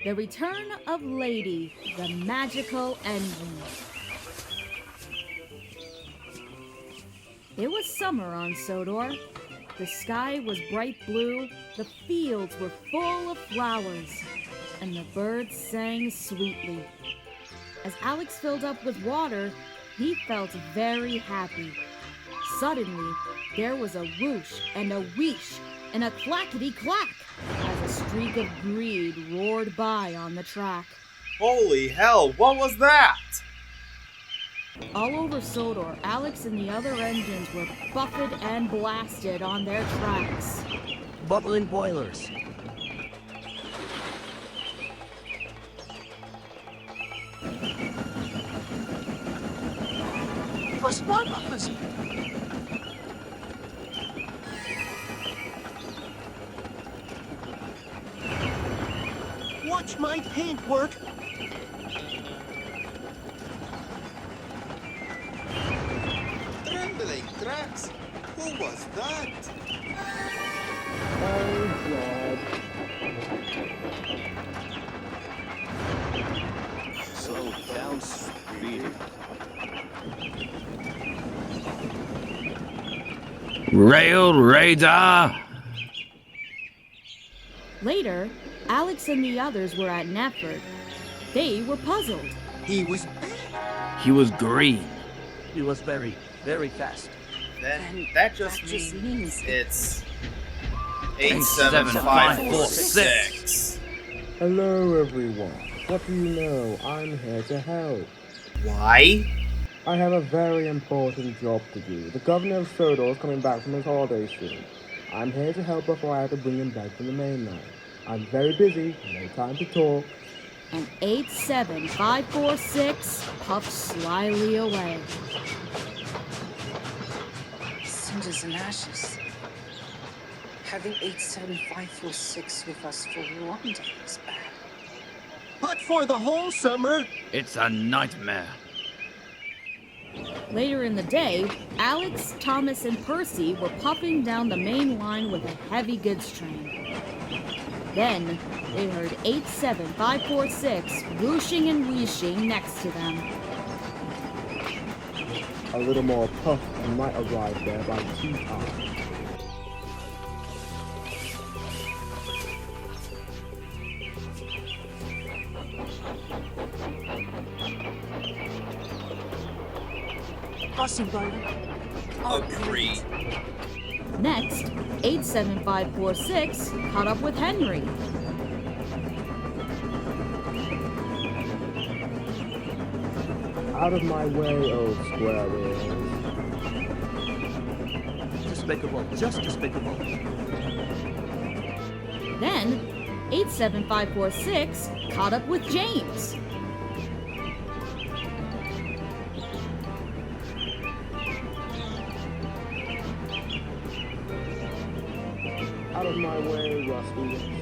The Return of Lady, the Magical Engine. It was summer on Sodor. The sky was bright blue, the fields were full of flowers, and the birds sang sweetly. As Alex filled up with water, he felt very happy. Suddenly, there was a whoosh and a wheesh and a clackety-clack as a streak of greed roared by on the track. Holy hell, what was that? All over Sodor, Alex and the other engines were buffeted and blasted on their tracks. Bubbling boilers. For spark buffers. Watch my paint work. Trembling tracks. Who was that? Oh, God. Slow down, speedy. Rail radar! Later, Alex and the others were at Nefford. They were puzzled. He was He was green. He was very, very fast. Then that just means it's 87546. Hello, everyone. What do you know? I'm here to help. Why? I have a very important job to do. The governor of Sodor is coming back from his holiday soon. I'm here to help before I have to bring him back from the mainland. I'm very busy, no time to talk. And 87546 puffed slyly away. Cinders and ashes. Having 87546 with us for one day is bad. But for the whole summer, It's a nightmare. Later in the day, Alex, Thomas, and Percy were puffing down the main line with a heavy goods train. Then, they heard 87546 whooshing and wheeshing next to them. A little more puff and might arrive there by tea time. Crossing by. Agreed. Next, 87546 caught up with Henry. Out of my way, old square wheels. despicable, just despicable. Then, 87546 caught up with James. Out of my way, Rusty.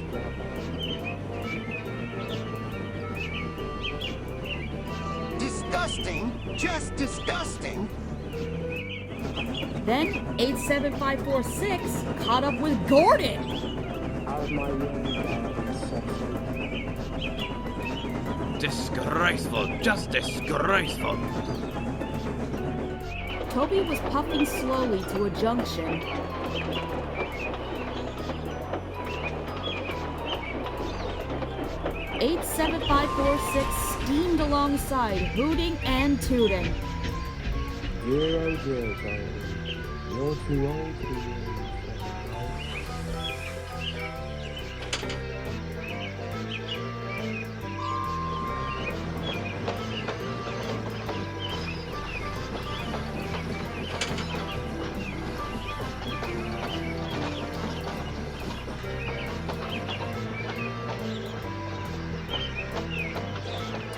disgusting, just disgusting. Then, 87546 caught up with Gordon. Out of my way, Disgraceful, just disgraceful. Toby was puffing slowly to a junction. Eight 7546 steamed alongside, hooting and tooting. 000. You're too old to be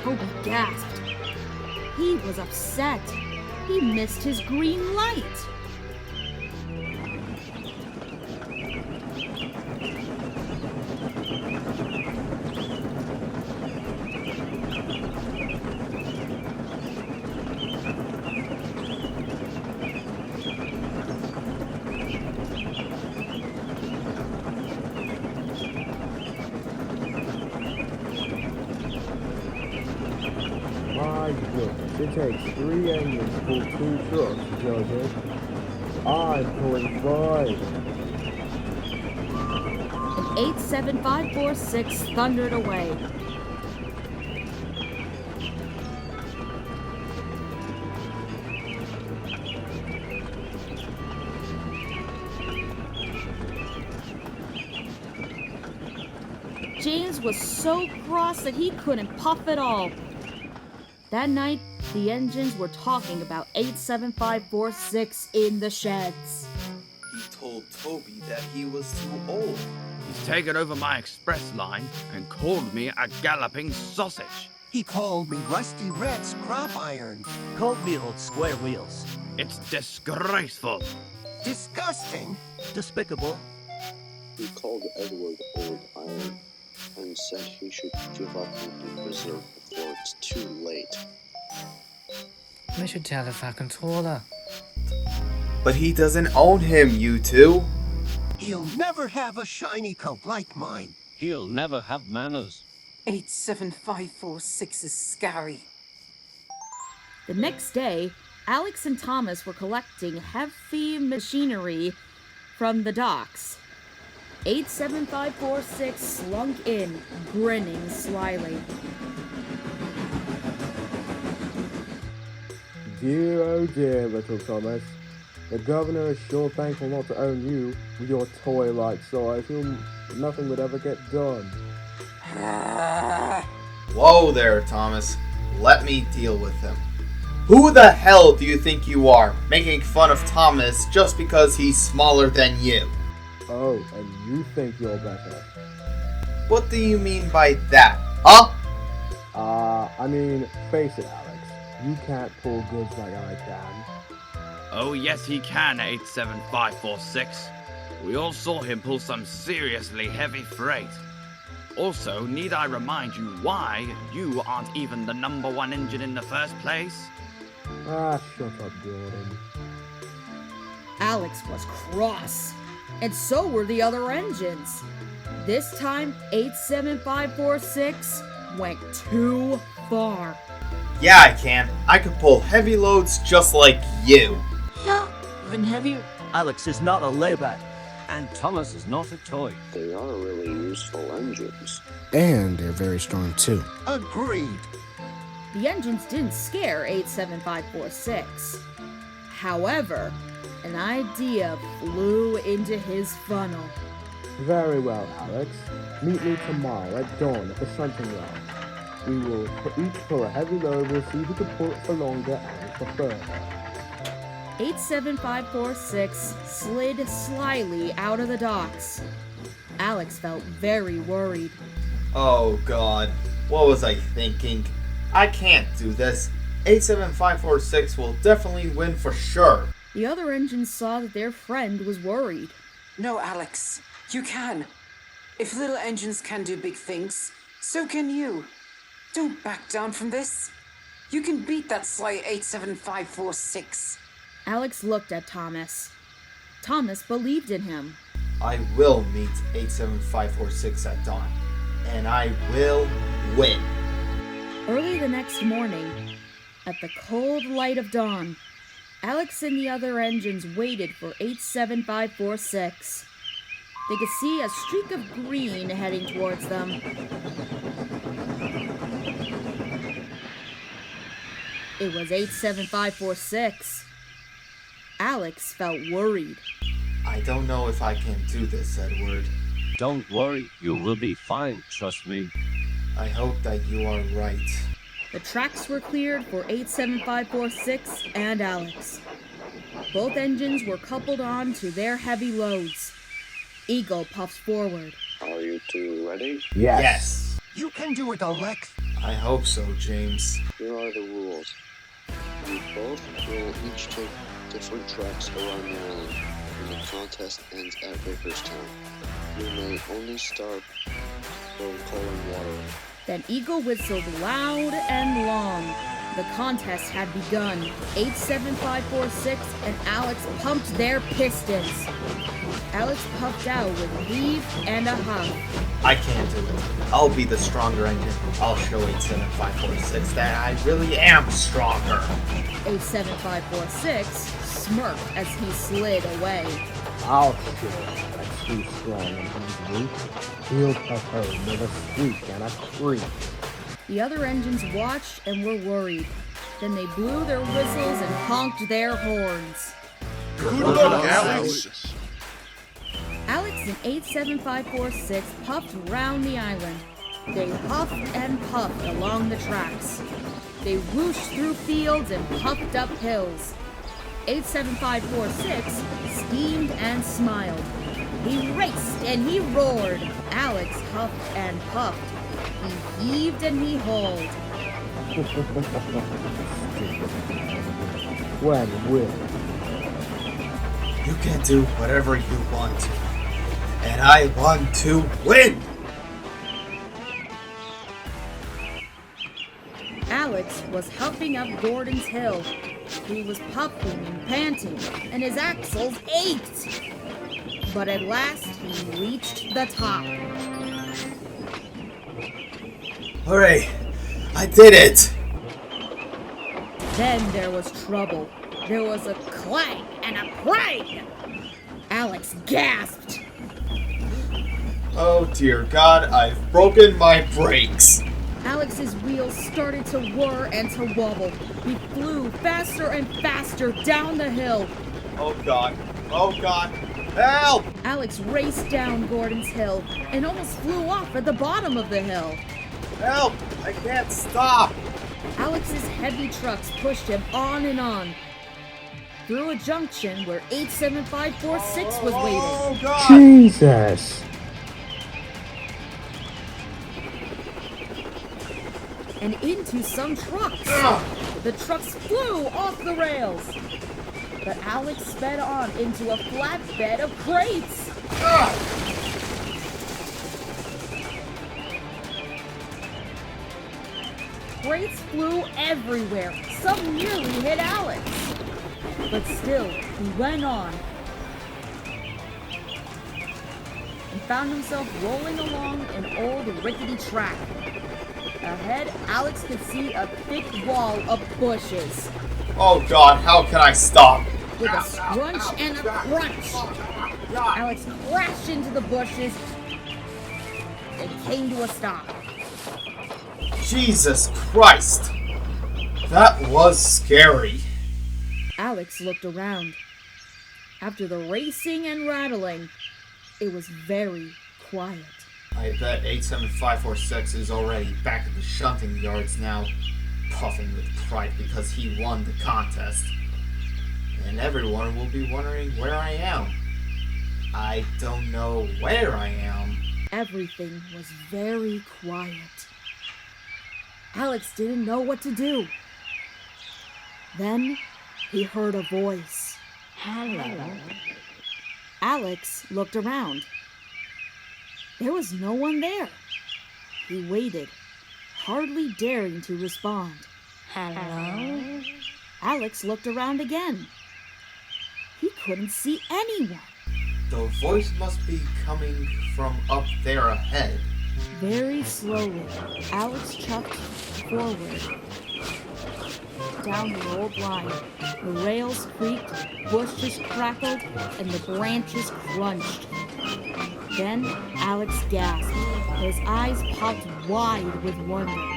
Toby gasped. He was upset. He missed his green light. My goodness, it takes 3 engines to pull 2 trucks, Joseph. I'm pulling 5. And 87546 thundered away. James was so cross that he couldn't puff at all. That night, the engines were talking about 87546 in the sheds. He told Toby that he was too old. He's taken over my express line and called me a galloping sausage. He called me Rusty Red Scrap Iron. Called me old square wheels. It's disgraceful. Disgusting. Despicable. He called Edward Old Iron and said he should give up and be preserved before it's too late. We should tell the Fat Controller. But he doesn't own him, you two. He'll never have a shiny coat like mine. He'll never have manners. 87546 is scary. The next day, Alex and Thomas were collecting heavy machinery from the docks. 87546 slunk in, grinning slyly. Dear, oh dear, little Thomas. The governor is sure thankful not to own you. With your toy-like size, nothing would ever get done. Whoa there, Thomas. Let me deal with him. Who the hell do you think you are, making fun of Thomas just because he's smaller than you? Oh, and you think you're better. What do you mean by that, huh? I mean, face it, Alex. You can't pull goods like I can. Oh yes he can, 87546. We all saw him pull some seriously heavy freight. Also, need I remind you why you aren't even the #1 engine in the first place? Ah, shut up, Jordan. Alex was cross, and so were the other engines. This time, 87546 went too far. Yeah, I can. I could pull heavy loads just like you. Yeah, even heavier. Alex is not a layback, and Thomas is not a toy. They are really useful engines. And they're very strong too. Agreed. The engines didn't scare 87546. However, an idea flew into his funnel. Very well, Alex. Meet me tomorrow at dawn at the shunting yard. We will each pull a heavy load. We'll see who can pull it for longer and for further. 87546 slid slyly out of the docks. Alex felt very worried. Oh god, what was I thinking? I can't do this. 87546 will definitely win for sure. The other engines saw that their friend was worried. No, Alex, you can. If little engines can do big things, so can you. Don't back down from this. You can beat that sly 87546. Alex looked at Thomas. Thomas believed in him. I will meet 87546 at dawn, and I will win. Early the next morning, at the cold light of dawn, Alex and the other engines waited for 87546. They could see a streak of green heading towards them. It was 87546. Alex felt worried. I don't know if I can do this, Edward. Don't worry, you will be fine, trust me. I hope that you are right. The tracks were cleared for 87546 and Alex. Both engines were coupled on to their heavy loads. Eagle puffs forward. Are you two ready? Yes. You can do it, Alex. I hope so, James. Here are the rules. You both will each take different tracks around the island, and the contest ends at Bakerstown. You may only start from coal and water. Then Eagle whistled loud and long. The contest had begun. 87546 and Alex pumped their pistons. Alex puffed out with a heave and a huff. I can't do it. I'll be the stronger engine. I'll show 87546 that I really am stronger. 87546 smirked as he slid away. I'll show you that's too strong and weak. He'll puff home with a squeak and a creak. The other engines watched and were worried. Then they blew their whistles and honked their horns. Good luck, Alex! Alex and 87546 puffed round the island. They huffed and puffed along the tracks. They whooshed through fields and puffed up hills. 87546 steamed and smiled. He raced and he roared. Alex huffed and puffed. He heaved and he hauled. When will? You can do whatever you want to. And I want to win! Alex was huffing up Gordon's hill. He was puffing and panting, and his axles ached. But at last he reached the top. Hooray! I did it! Then there was trouble. There was a clang and a prang. Alex gasped. Oh dear God, I've broken my brakes. Alex's wheels started to whir and to wobble. He flew faster and faster down the hill. Oh God. Oh God. Help! Alex raced down Gordon's hill and almost flew off at the bottom of the hill. Help! I can't stop! Alex's heavy trucks pushed him on and on. Through a junction where 87546 was waiting. Oh God! Jesus! And into some trucks. The trucks flew off the rails. But Alex sped on into a flatbed of crates. Crates flew everywhere. Some nearly hit Alex. But still, he went on. And found himself rolling along an old rickety track. Ahead, Alex could see a thick wall of bushes. Oh God, how can I stop? With a scrunch and a crunch, Alex crashed into the bushes and came to a stop. Jesus Christ! That was scary. Alex looked around. After the racing and rattling, it was very quiet. I bet 87546 is already back at the shunting yards now, puffing with pride because he won the contest. And everyone will be wondering where I am. I don't know where I am. Everything was very quiet. Alex didn't know what to do. Then he heard a voice. Hello. Alex looked around. There was no one there. He waited, hardly daring to respond. Hello? Alex looked around again. He couldn't see anyone. The voice must be coming from up there ahead. Very slowly, Alex chucked forward. Down the old line, the rails creaked, bushes crackled, and the branches crunched. Then Alex gasped. His eyes popped wide with wonder.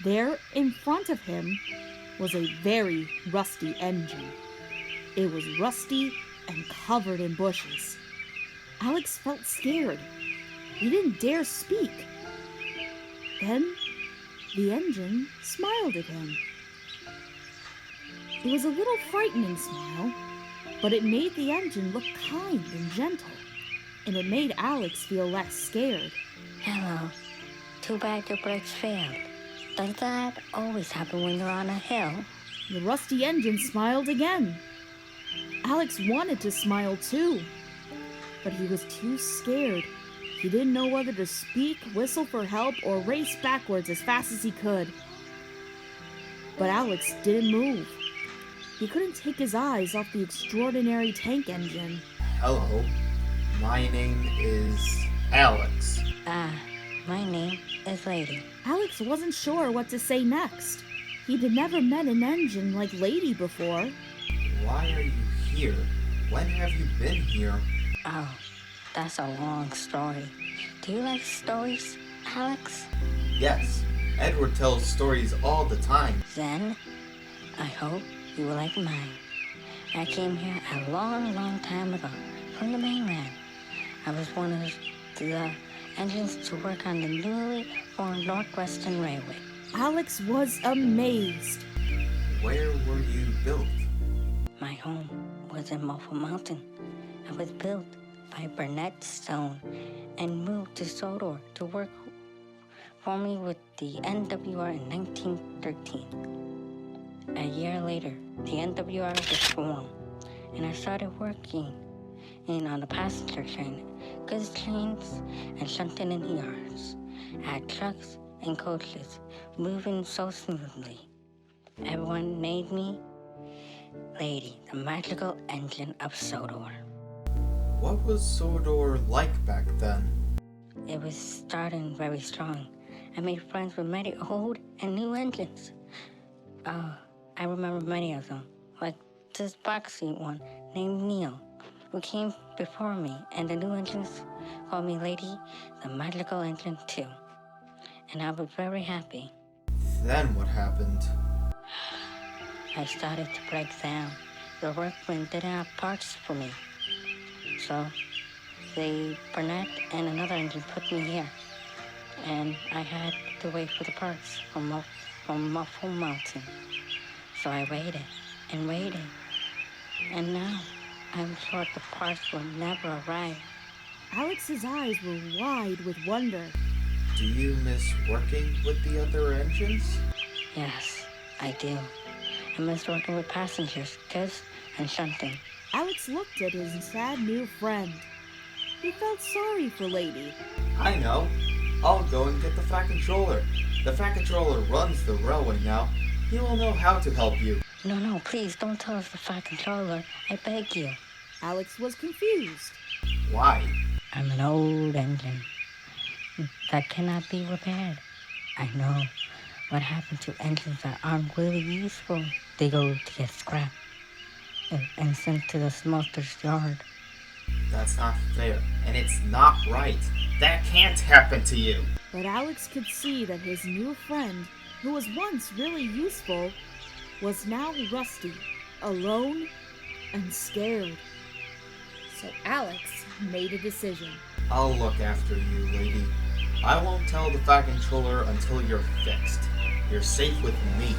There, in front of him, was a very rusty engine. It was rusty and covered in bushes. Alex felt scared. He didn't dare speak. Then, the engine smiled at him. It was a little frightening smile, but it made the engine look kind and gentle, and it made Alex feel less scared. Hello. Too bad your brakes failed. Does that always happen when you're on a hill? The rusty engine smiled again. Alex wanted to smile too, but he was too scared. He didn't know whether to speak, whistle for help, or race backwards as fast as he could. But Alex didn't move. He couldn't take his eyes off the extraordinary tank engine. Hello, my name is Alex. My name is Lady. Alex wasn't sure what to say next. He'd never met an engine like Lady before. Why are you here? When have you been here? Oh, that's a long story. Do you like stories, Alex? Yes, Edward tells stories all the time. Then, I hope you will like mine. I came here a long, long time ago from the mainland. I was one of the engines to work on the newly formed Northwestern Railway. Alex was amazed. Where were you built? My home was in Muffle Mountain. I was built by Burnett Stone and moved to Sodor to work for me with the NWR in 1913. A year later, the NWR was formed, and I started working on the passenger train, goods trains, and shunting in the yards. I had trucks and coaches moving so smoothly. Everyone made me Lady, the magical engine of Sodor. What was Sodor like back then? It was starting very strong. I made friends with many old and new engines. I remember many of them, like this boxy one named Neil, who came before me, and the new engines called me Lady, the magical engine too. And I was very happy. Then what happened? I started to break down. The workmen didn't have parts for me. So they, Burnett and another engine put me here. And I had to wait for the parts from Muffle Mountain. So I waited and waited. And now I'm sure the parts will never arrive. Alex's eyes were wide with wonder. Do you miss working with the other engines? Yes, I do. I miss working with passengers, goods, and shunting. Alex looked at his sad new friend. He felt sorry for Lady. I know. I'll go and get the Fat Controller. The Fat Controller runs the railway now. He will know how to help you. No, please don't tell us the Fat Controller. I beg you. Alex was confused. Why? I'm an old engine that cannot be repaired. I know what happened to engines that aren't really useful. They go to get scrapped and sent to the smelter's yard. That's not fair, and it's not right. That can't happen to you. But Alex could see that his new friend, who was once really useful, was now rusty, alone, and scared. So Alex made a decision. I'll look after you, lady. I won't tell the Fat Controller until you're fixed. You're safe with me.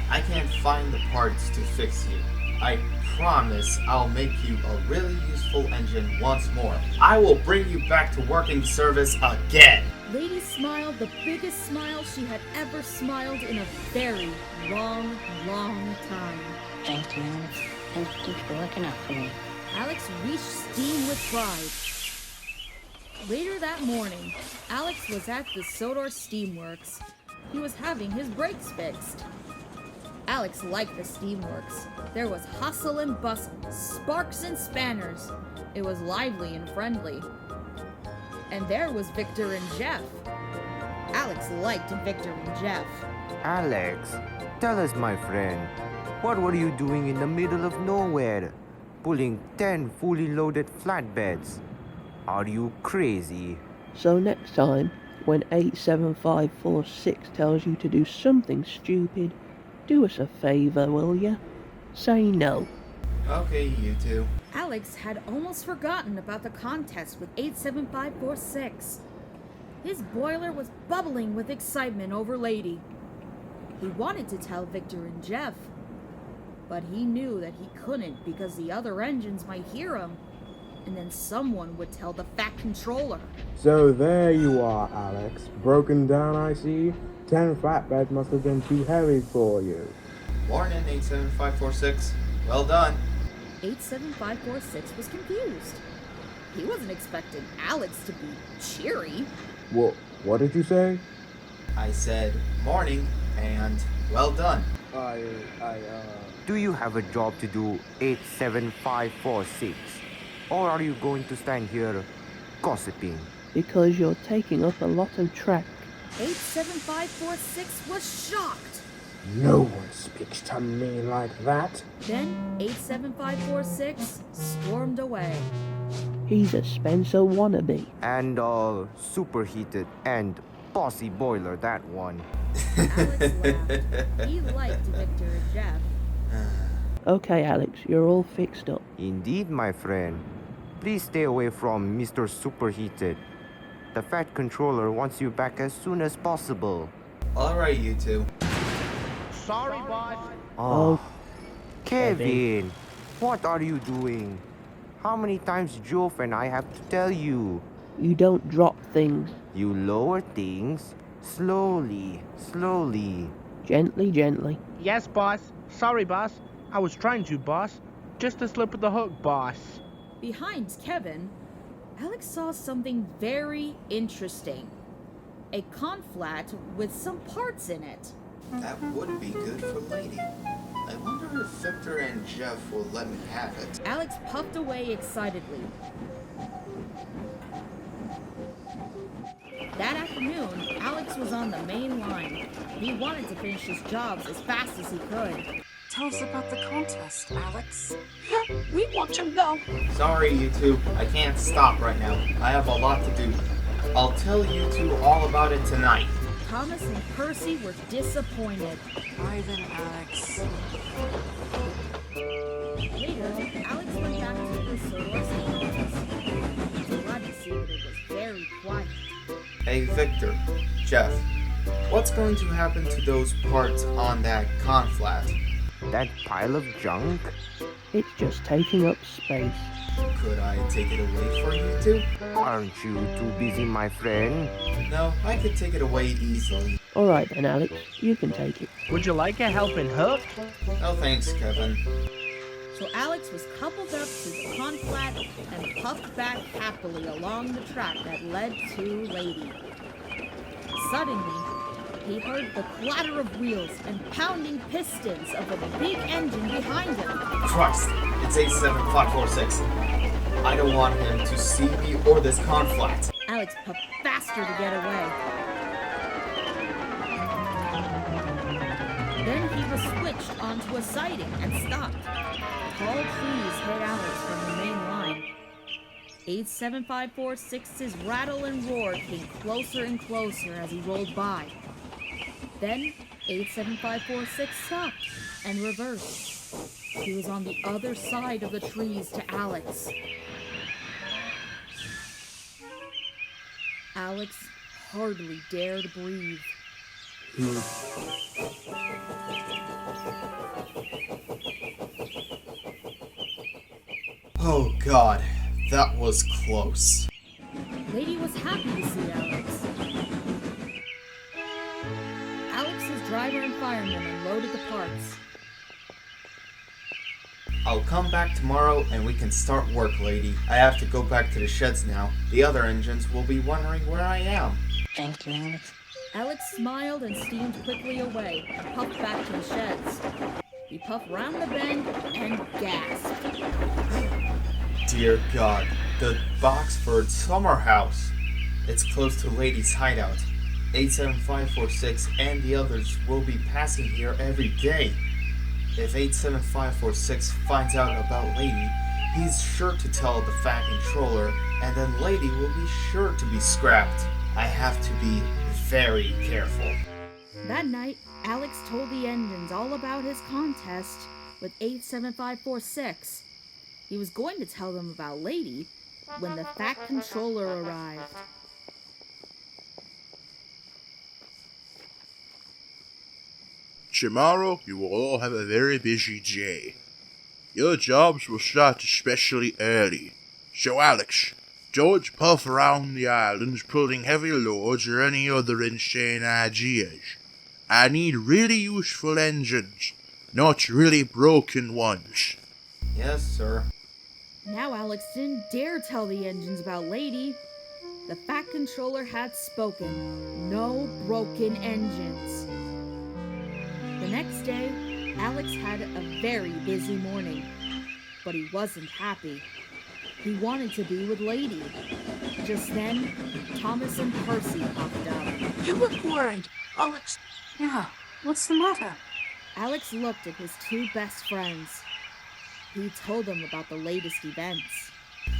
I can't find the parts to fix you. I promise I'll make you a really useful engine once more. I will bring you back to working service again. Lady smiled the biggest smile she had ever smiled in a very long, long time. Thank you, Alex. Thank you for looking out for me. Alex reached steam with pride. Later that morning, Alex was at the Sodor Steamworks. He was having his brakes fixed. Alex liked the steamworks. There was hustle and bustle, sparks and spanners. It was lively and friendly. And there was Victor and Geoff. Alex liked Victor and Geoff. Alex, tell us, my friend, what were you doing in the middle of nowhere, pulling 10 fully loaded flatbeds? Are you crazy? So next time, when 87546 tells you to do something stupid, do us a favor, will ya? Say no. Okay, you two. Alex had almost forgotten about the contest with 87546. His boiler was bubbling with excitement over Lady. He wanted to tell Victor and Geoff, but he knew that he couldn't because the other engines might hear him, and then someone would tell the Fat Controller. So there you are, Alex. Broken down, I see. 10 flatbeds must have been too heavy for you. Morning, 87546. Well done. 87546 was confused. He wasn't expecting Alex to be cheery. What did you say? I said morning and well done. Do you have a job to do, 87546? Or are you going to stand here gossiping? Because you're taking up a lot of track. 87546 was shocked. No one speaks to me like that. Then 87546 stormed away. He's a Spencer wannabe. And all superheated and bossy boiler, that one. Alex laughed. He liked Victor and Geoff. Okay, Alex, you're all fixed up. Indeed, my friend. Please stay away from Mr. Superheated. The Fat Controller wants you back as soon as possible. Alright, you two. Sorry, boss. Oh, Kevin, what are you doing? How many times Geoff and I have to tell you? You don't drop things. You lower things slowly, slowly. Gently, gently. Yes, boss. Sorry, boss. I was trying to, boss. Just a slip of the hook, boss. Behind Kevin, Alex saw something very interesting. A conflat with some parts in it. That would be good for Lady. I wonder if Victor and Geoff will let me have it. Alex puffed away excitedly. That afternoon, Alex was on the main line. He wanted to finish his jobs as fast as he could. Tell us about the contest, Alex. We want to know. Sorry, you two. I can't stop right now. I have a lot to do. I'll tell you two all about it tonight. Thomas and Percy were disappointed. Bye then, Alex. Later, Alex went back to the Solar's office. He was glad to see that it was very quiet. Hey, Victor, Geoff, what's going to happen to those parts on that conflat? That pile of junk? It's just taking up space. Could I take it away for you two? Aren't you too busy, my friend? No, I could take it away easily. Alright then, Alex, you can take it. Would you like a helping hook? No thanks, Kevin. So Alex was coupled up to the conflat and puffed back happily along the track that led to Lady. Suddenly, he heard the clatter of wheels and pounding pistons of a big engine behind him. Christ, it's 87546. I don't want him to see me or this conflat. Alex puffed faster to get away. Then he was switched onto a siding and stopped. Tall trees hid Alex from the main line. 87546's rattle and roar came closer and closer as he rolled by. Then 87546 stopped and reversed. He was on the other side of the trees to Alex. Alex hardly dared breathe. Oh God, that was close. Lady was happy to see Alex. Alex's driver and fireman unloaded the parts. I'll come back tomorrow and we can start work, Lady. I have to go back to the sheds now. The other engines will be wondering where I am. Thank you, Alex. Alex smiled and steamed quickly away and puffed back to the sheds. He puffed round the bend and gasped. Dear God, the Boxford summer house. It's close to Lady's hideout. 87546 and the others will be passing here every day. If 87546 finds out about Lady, he's sure to tell the Fat Controller, and then Lady will be sure to be scrapped. I have to be very careful. That night, Alex told the engines all about his contest with 87546. He was going to tell them about Lady when the Fat Controller arrived. Tomorrow, you will all have a very busy day. Your jobs will start especially early. So, Alex, don't puff around the islands pulling heavy loads or any other insane ideas. I need really useful engines, not really broken ones. Yes, sir. Now Alex didn't dare tell the engines about Lady. The Fat Controller had spoken. No broken engines. The next day, Alex had a very busy morning, but he wasn't happy. He wanted to be with Lady. Just then, Thomas and Percy popped up. You look worried, Alex. Yeah, what's the matter? Alex looked at his two best friends. He told them about the latest events.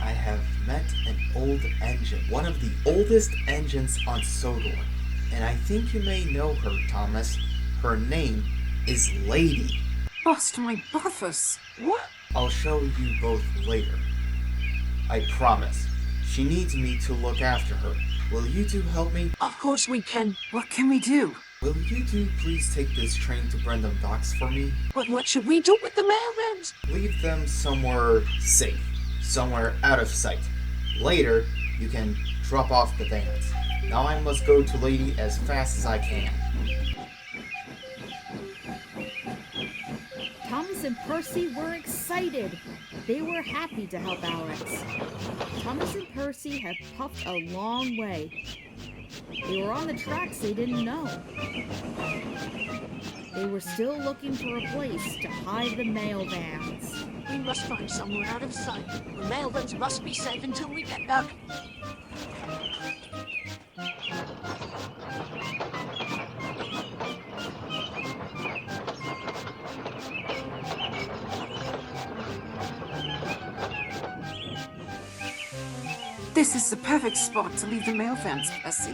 I have met an old engine, one of the oldest engines on Sodor, and I think you may know her, Thomas. Her name is Lady. Bust my buffers. What? I'll show you both later. I promise. She needs me to look after her. Will you two help me? Of course we can. What can we do? Will you two please take this train to Brendam Docks for me? But what should we do with the mailmans? Leave them somewhere safe, somewhere out of sight. Later, you can drop off the vans. Now I must go to Lady as fast as I can. Thomas and Percy were excited. They were happy to help Alex. Thomas and Percy had puffed a long way. They were on the tracks they didn't know. They were still looking for a place to hide the mail vans. We must find somewhere out of sight. The mail vans must be safe until we get back. This is the perfect spot to leave the mail vans, Percy.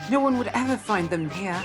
No one would ever find them here.